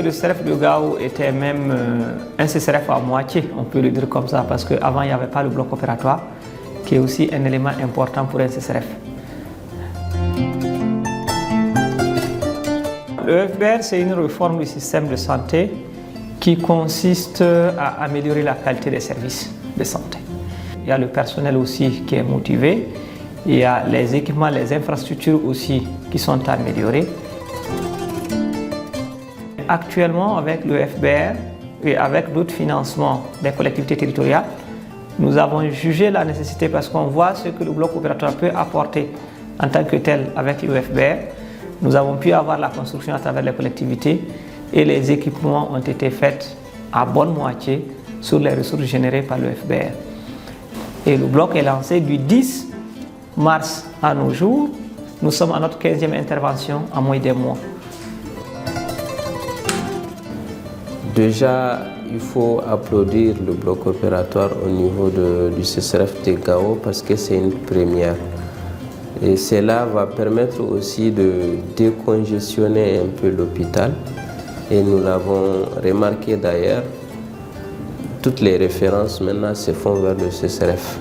le CCRF de Gao était même un CCRF à moitié, on peut le dire comme ça, parce qu'avant il n'y avait pas le bloc opératoire, qui est aussi un élément important pour un CCRF. Le FBR, c'est une réforme du système de santé qui consiste à améliorer la qualité des services de santé. Il y a le personnel aussi qui est motivé, il y a les équipements, les infrastructures aussi qui sont améliorées. Actuellement, avec le FBR et avec d'autres financements des collectivités territoriales, nous avons jugé la nécessité, parce qu'on voit ce que le bloc opératoire peut apporter en tant que tel avec le FBR. Nous avons pu avoir la construction à travers les collectivités et les équipements ont été faits à bonne moitié sur les ressources générées par le FBR. Et le bloc est lancé du 10 mars à nos jours. Nous sommes à notre 15e intervention en moins d'un mois. Déjà, il faut applaudir le bloc opératoire au niveau du CCRF de Gao parce que c'est une première. Et cela va permettre aussi de décongestionner un peu l'hôpital. Et nous l'avons remarqué d'ailleurs, toutes les références maintenant se font vers le CCRF.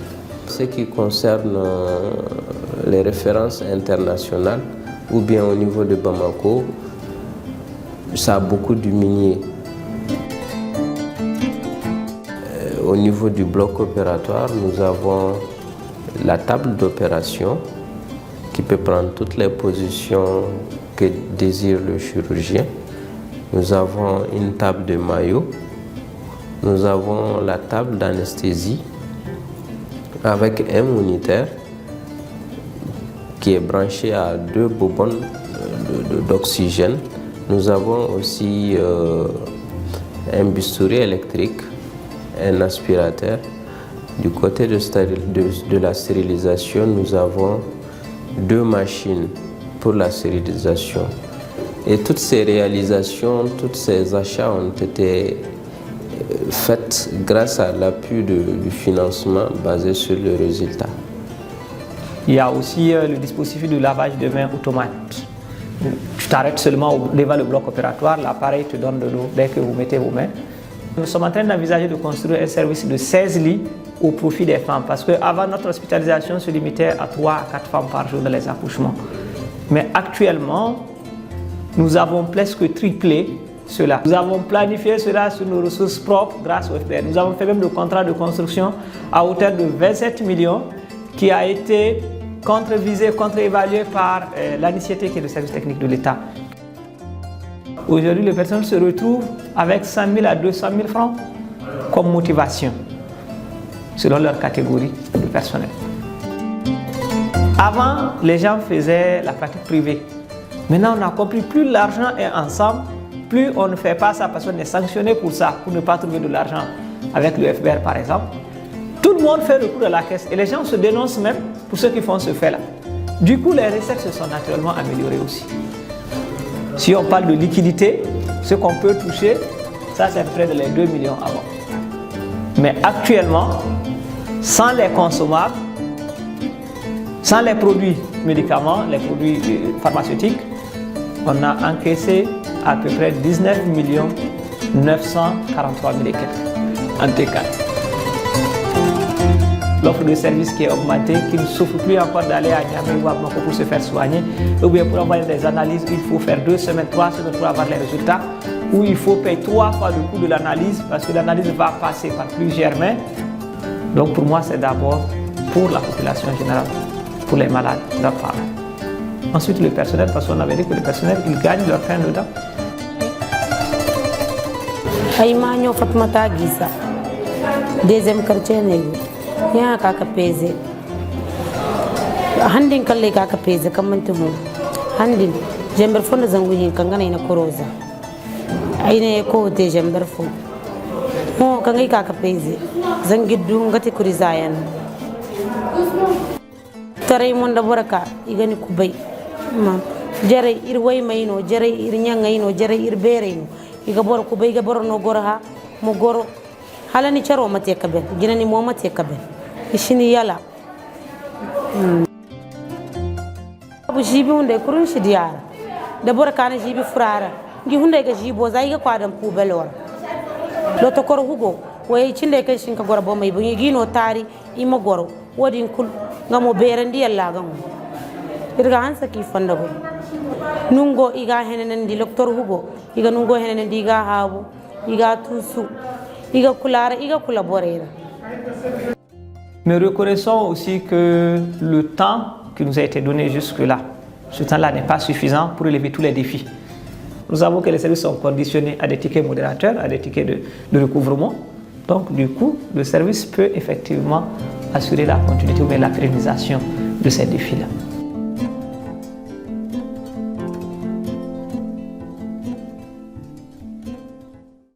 Ce qui concerne les références internationales ou bien au niveau de Bamako, ça a beaucoup diminué. Au niveau du bloc opératoire, nous avons la table d'opération qui peut prendre toutes les positions que désire le chirurgien. Nous avons une table de maillot. Nous avons la table d'anesthésie avec un moniteur qui est branché à 2 bonbonnes d'oxygène. Nous avons aussi un bistouri électrique, un aspirateur. Du côté de la stérilisation, nous avons 2 machines pour la stérilisation. Et toutes ces réalisations, tous ces achats ont été faits grâce à l'appui du financement basé sur le résultat. Il y a aussi le dispositif de lavage de mains automate. Tu t'arrêtes seulement devant le bloc opératoire, l'appareil te donne de l'eau dès que vous mettez vos mains. Nous sommes en train d'envisager de construire un service de 16 lits au profit des femmes, parce qu'avant notre hospitalisation se limitait à 3 à 4 femmes par jour dans les accouchements. Mais actuellement, nous avons presque triplé cela. Nous avons planifié cela sur nos ressources propres grâce au FBR. Nous avons fait même le contrat de construction à hauteur de 27 millions qui a été contre-évalué par l'ANICT qui est le service technique de l'État. Aujourd'hui, les personnes se retrouvent avec 100 000 à 200 000 francs comme motivation, selon leur catégorie de personnel. Avant, les gens faisaient la pratique privée. Maintenant, on a compris, plus l'argent est ensemble, plus on ne fait pas ça parce qu'on est sanctionné pour ça, pour ne pas trouver de l'argent avec le FBR par exemple. Tout le monde fait recours à la caisse et les gens se dénoncent même pour ceux qui font ce fait-là. Du coup, les recettes se sont naturellement améliorées aussi. Si on parle de liquidité, ce qu'on peut toucher, ça c'est près de les 2 millions avant. Mais actuellement, sans les consommables, sans les produits médicaments, les produits pharmaceutiques, on a encaissé à peu près 19 943 000 et quelques en T4. L'offre de service qui est augmentée, qui ne souffre plus encore d'aller à Niamey ou à Bamako pour se faire soigner, ou bien pour envoyer des analyses, il faut faire 2 semaines, 3 semaines pour avoir les résultats, ou il faut payer 3 fois le coût de l'analyse parce que l'analyse va passer par plusieurs mains. Donc pour moi, c'est d'abord pour la population générale, pour les malades, leurs parents. Ensuite, le personnel, parce qu'on avait dit que le personnel, ils gagnent leur pain dedans. Aïmanio Fatmata Gisa, deuxième quartier négo. Ya kaka peze handin kalle kaka peze kamantu mu handin jember fo na zangu hin kangana ina koroza aine ko te jember fo mo kangai kaka peze zangiddu ngati kurizayan tare mon da boraka igani kubai ma jere ir way mayno jere ir nyangayno jere ir bereyno iga bor kubai ga bor no gorha mo goro halani charo mate kabel ginani mo mate kabel ishini yala abu jibi unde kurun shi diyara da bor kana jibi furara ngi hunde ga jibo zai ga kwadan pubelor lo to kor hugo way cinde kai shin ka gora bo mai bunyi gino tari ima goro wodin kul ngamo berandi yalla gam irga hansa ki fanda go nungo iga henenen di docteur hugo iga nungo henenen di ga habu iga tusu iga kulara iga collaborer. Mais reconnaissons aussi que le temps qui nous a été donné jusque-là, ce temps-là n'est pas suffisant pour relever tous les défis. Nous savons que les services sont conditionnés à des tickets modérateurs, à des tickets de recouvrement. Donc, du coup, le service peut effectivement assurer la continuité ou bien la pérennisation de ces défis-là.